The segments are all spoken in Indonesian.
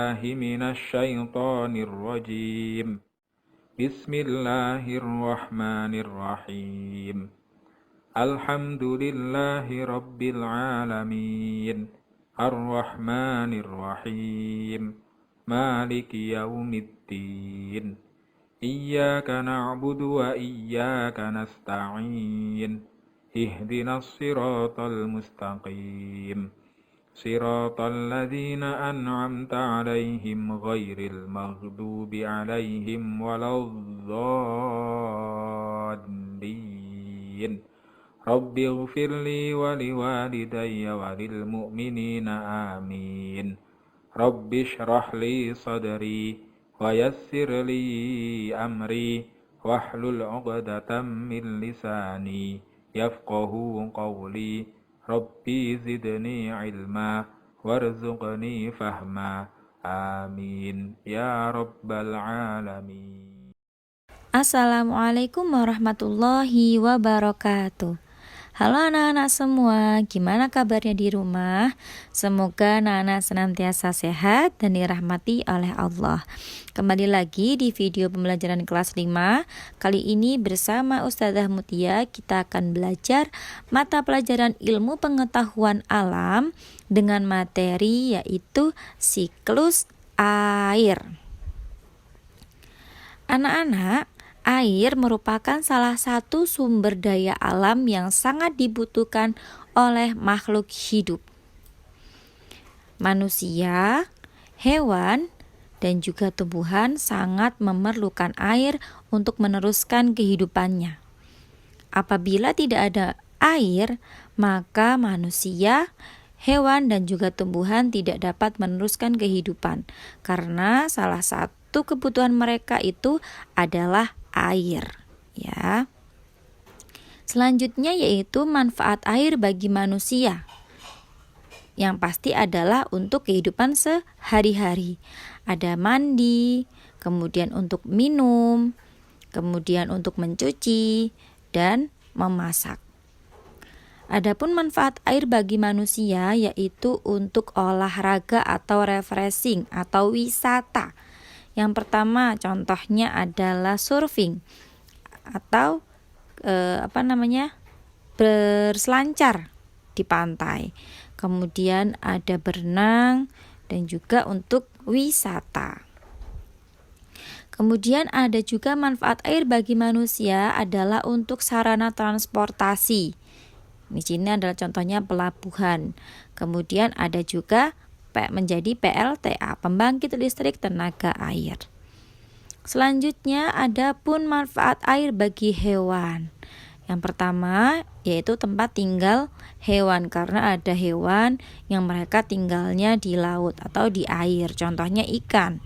بالله من الشيطان الرجيم بسم الله الرحمن الرحيم الحمد لله رب العالمين الرحمن الرحيم مالك يوم الدين إياك نعبد وإياك نستعين اهدنا الصراط المستقيم صراط الذين أنعمت عليهم غير المغضوب عليهم ولا الضالين رب اغفر لي ولوالدي وللمؤمنين آمين رب اشرح لي صدري ويسر لي أمري واحلل عقدة من لساني يفقه قولي ربي زدني علما وارزقني فهما آمين يا رب العالمين. Assalamualaikum warahmatullahi wabarakatuh. Halo anak-anak semua, gimana kabarnya di rumah? Semoga anak-anak senantiasa sehat dan dirahmati oleh Allah. Kembali lagi di video pembelajaran kelas 5. Kali ini bersama Ustazah Mutia kita akan belajar mata pelajaran ilmu pengetahuan alam dengan materi yaitu siklus air. Anak-anak, air merupakan salah satu sumber daya alam yang sangat dibutuhkan oleh makhluk hidup. Manusia, hewan, dan juga tumbuhan sangat memerlukan air untuk meneruskan kehidupannya. Apabila tidak ada air, maka manusia, hewan, dan juga tumbuhan tidak dapat meneruskan kehidupan karena salah satu kebutuhan mereka itu adalah air, ya. Selanjutnya yaitu manfaat air bagi manusia. Yang pasti adalah untuk kehidupan sehari-hari. Ada mandi, kemudian untuk minum, kemudian untuk mencuci dan memasak. Adapun manfaat air bagi manusia yaitu untuk olahraga atau refreshing atau wisata. Yang pertama contohnya adalah surfing atau berselancar di pantai. Kemudian ada berenang dan juga untuk wisata. Kemudian ada juga manfaat air bagi manusia adalah untuk sarana transportasi. Di sini adalah contohnya pelabuhan. Kemudian ada juga menjadi PLTA, pembangkit listrik tenaga air. Selanjutnya ada pun manfaat air bagi hewan. Yang pertama yaitu tempat tinggal hewan, karena ada hewan yang mereka tinggalnya di laut atau di air, contohnya ikan.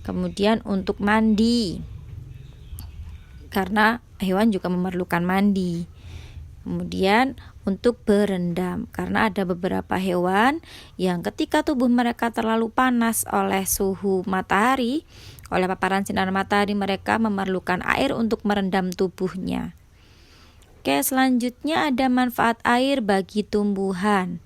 Kemudian untuk mandi, karena hewan juga memerlukan mandi. Kemudian untuk berendam, karena ada beberapa hewan yang ketika tubuh mereka terlalu panas oleh suhu matahari, oleh paparan sinar matahari, mereka memerlukan air untuk merendam tubuhnya. Oke, selanjutnya ada manfaat air bagi tumbuhan.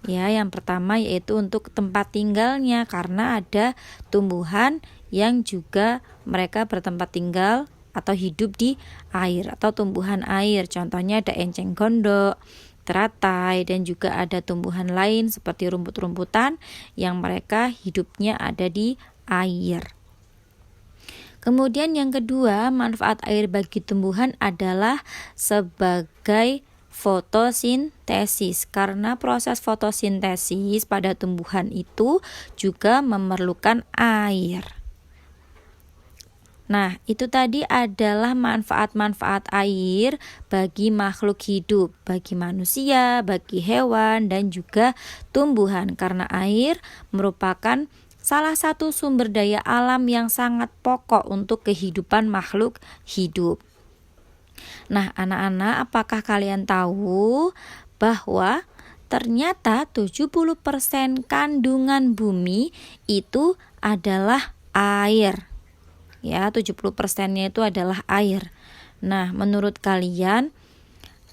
Ya, yang pertama yaitu untuk tempat tinggalnya, karena ada tumbuhan yang juga mereka bertempat tinggal atau hidup di air atau tumbuhan air. Contohnya ada enceng gondok, teratai, dan juga ada tumbuhan lain seperti rumput-rumputan yang mereka hidupnya ada di air. Kemudian yang kedua, manfaat air bagi tumbuhan adalah sebagai fotosintesis, karena proses fotosintesis pada tumbuhan itu juga memerlukan air. Nah, itu tadi adalah manfaat-manfaat air bagi makhluk hidup, bagi manusia, bagi hewan, dan juga tumbuhan. Karena air merupakan salah satu sumber daya alam yang sangat pokok untuk kehidupan makhluk hidup. Nah, anak-anak, apakah kalian tahu bahwa ternyata 70% kandungan bumi itu adalah air? Ya, 70%-nya itu adalah air. Nah, menurut kalian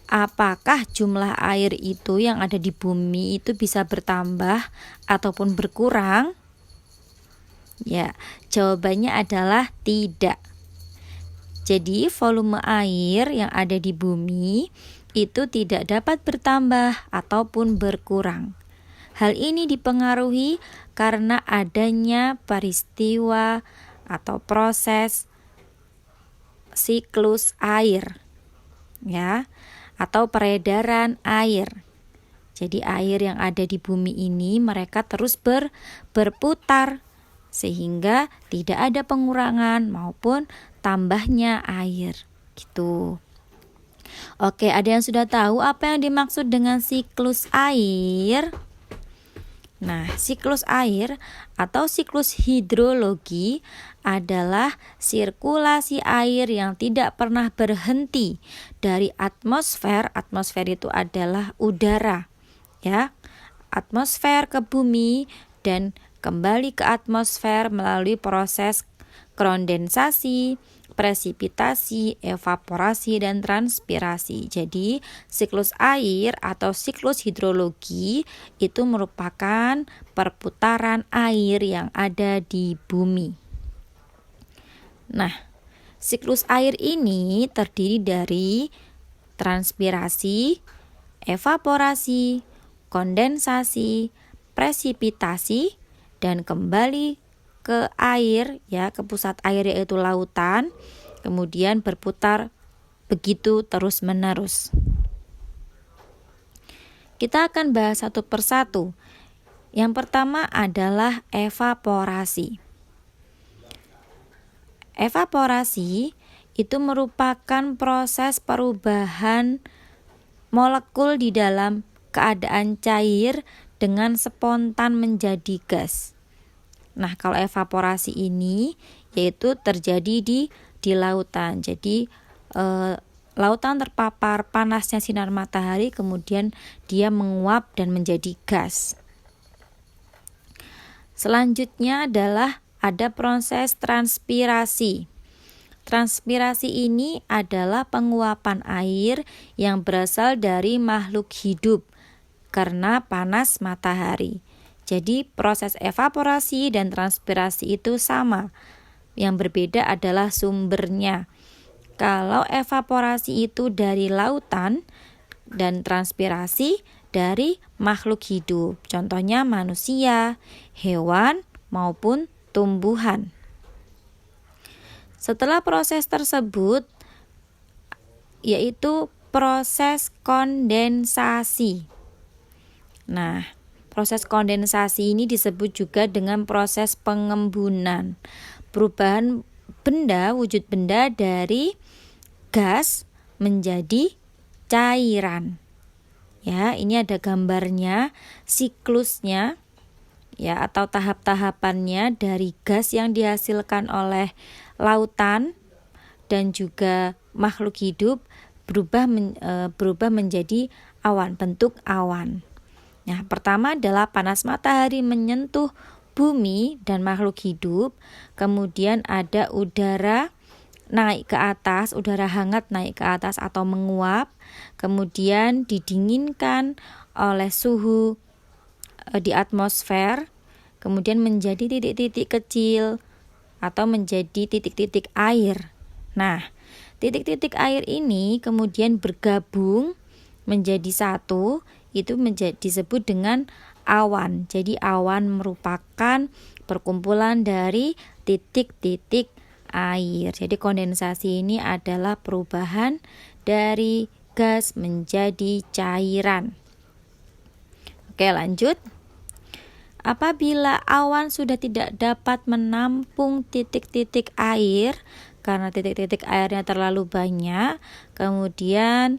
apakah jumlah air itu yang ada di bumi itu bisa bertambah ataupun berkurang? Ya, jawabannya adalah tidak. Jadi volume air yang ada di bumi itu tidak dapat bertambah ataupun berkurang. Hal ini dipengaruhi karena adanya peristiwa atau proses siklus air, ya, atau peredaran air. Jadi air yang ada di bumi ini mereka terus berputar sehingga tidak ada pengurangan maupun tambahnya air, gitu. Oke, ada yang sudah tahu apa yang dimaksud dengan siklus air? Nah, siklus air atau siklus hidrologi adalah sirkulasi air yang tidak pernah berhenti dari atmosfer. Atmosfer itu adalah udara, ya. Atmosfer ke bumi dan kembali ke atmosfer melalui proses kondensasi, presipitasi, evaporasi, dan transpirasi. Jadi, siklus air atau siklus hidrologi itu merupakan perputaran air yang ada di bumi. Nah, siklus air ini terdiri dari transpirasi, evaporasi, kondensasi, presipitasi, dan kembali ke air, ya, ke pusat air yaitu lautan, kemudian berputar begitu terus-menerus. Kita akan bahas satu persatu. Yang pertama adalah evaporasi. Evaporasi itu merupakan proses perubahan molekul di dalam keadaan cair dengan spontan menjadi gas. Nah, kalau evaporasi ini yaitu terjadi di lautan. Jadi lautan terpapar panasnya sinar matahari, kemudian dia menguap dan menjadi gas. Selanjutnya adalah ada proses transpirasi. Transpirasi ini adalah penguapan air yang berasal dari makhluk hidup karena panas matahari. Jadi proses evaporasi dan transpirasi itu sama. Yang berbeda adalah sumbernya. Kalau evaporasi itu dari lautan dan transpirasi dari makhluk hidup. Contohnya manusia, hewan, maupun tumbuhan. Setelah proses tersebut yaitu proses kondensasi. Nah, proses kondensasi ini disebut juga dengan proses pengembunan. Perubahan benda, wujud benda dari gas menjadi cairan. Ya, ini ada gambarnya, siklusnya, ya, atau tahap-tahapannya dari gas yang dihasilkan oleh lautan dan juga makhluk hidup berubah menjadi awan, bentuk awan. Nah, pertama adalah panas matahari menyentuh bumi dan makhluk hidup. Kemudian ada udara naik ke atas, udara hangat naik ke atas atau menguap. Kemudian didinginkan oleh suhu di atmosfer. Kemudian menjadi titik-titik kecil atau menjadi titik-titik air. Nah, titik-titik air ini kemudian bergabung menjadi satu, itu disebut dengan awan. Jadi awan merupakan perkumpulan dari titik-titik air. Jadi kondensasi ini adalah perubahan dari gas menjadi cairan. Oke, lanjut. Apabila awan sudah tidak dapat menampung titik-titik air karena titik-titik airnya terlalu banyak, kemudian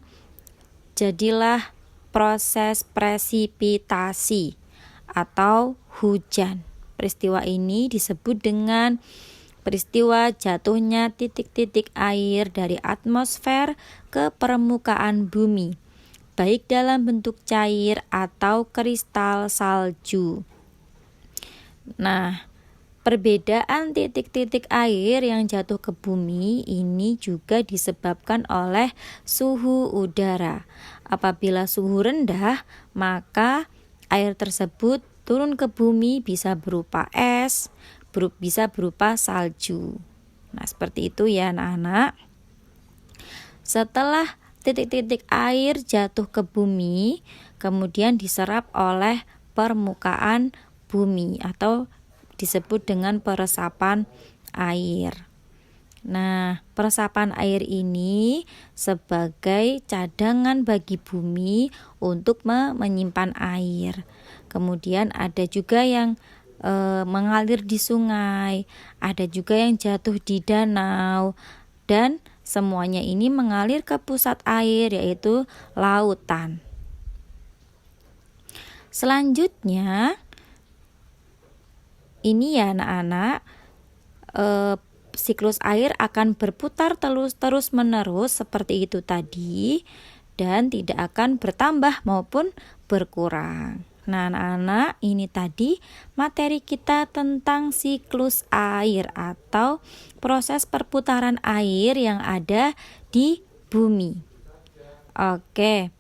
jadilah proses presipitasi atau hujan. Peristiwa ini disebut dengan peristiwa jatuhnya titik-titik air dari atmosfer ke permukaan bumi, baik dalam bentuk cair atau kristal salju. Nah, perbedaan titik-titik air yang jatuh ke bumi ini juga disebabkan oleh suhu udara. Apabila suhu rendah, maka air tersebut turun ke bumi bisa berupa es, bisa berupa salju. Nah, seperti itu ya anak-anak. Setelah titik-titik air jatuh ke bumi, kemudian diserap oleh permukaan bumi atau disebut dengan peresapan air. Nah, peresapan air ini sebagai cadangan bagi bumi untuk menyimpan air. Kemudian ada juga yang mengalir di sungai, ada juga yang jatuh di danau, dan semuanya ini mengalir ke pusat air yaitu lautan. Selanjutnya, ini ya anak-anak, siklus air akan berputar terus menerus seperti itu tadi dan tidak akan bertambah maupun berkurang. Nah anak-anak, ini tadi materi kita tentang siklus air atau proses perputaran air yang ada di bumi. Oke.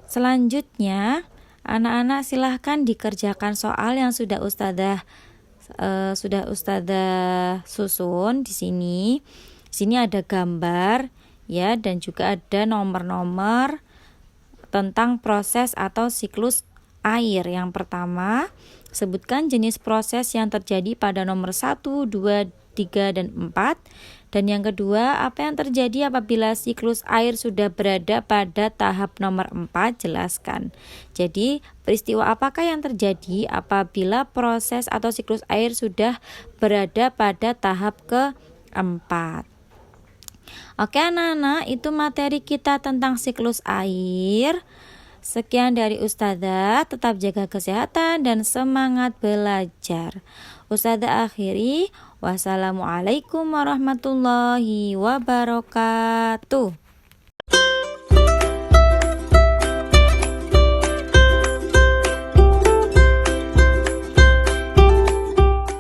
Selanjutnya, anak-anak silahkan dikerjakan soal yang sudah Ustadzah susun di sini. Di sini ada gambar ya, dan juga ada nomor-nomor tentang proses atau siklus air. Yang pertama, sebutkan jenis proses yang terjadi pada nomor 1, 2, 3, dan 4. Dan yang kedua, apa yang terjadi apabila siklus air sudah berada pada tahap nomor 4? Jelaskan. Jadi, peristiwa apakah yang terjadi apabila proses atau siklus air sudah berada pada tahap keempat? Oke anak-anak, itu materi kita tentang siklus air. Sekian dari Ustadzah, tetap jaga kesehatan dan semangat belajar. Ustadzah akhiri, wassalamualaikum warahmatullahi wabarakatuh.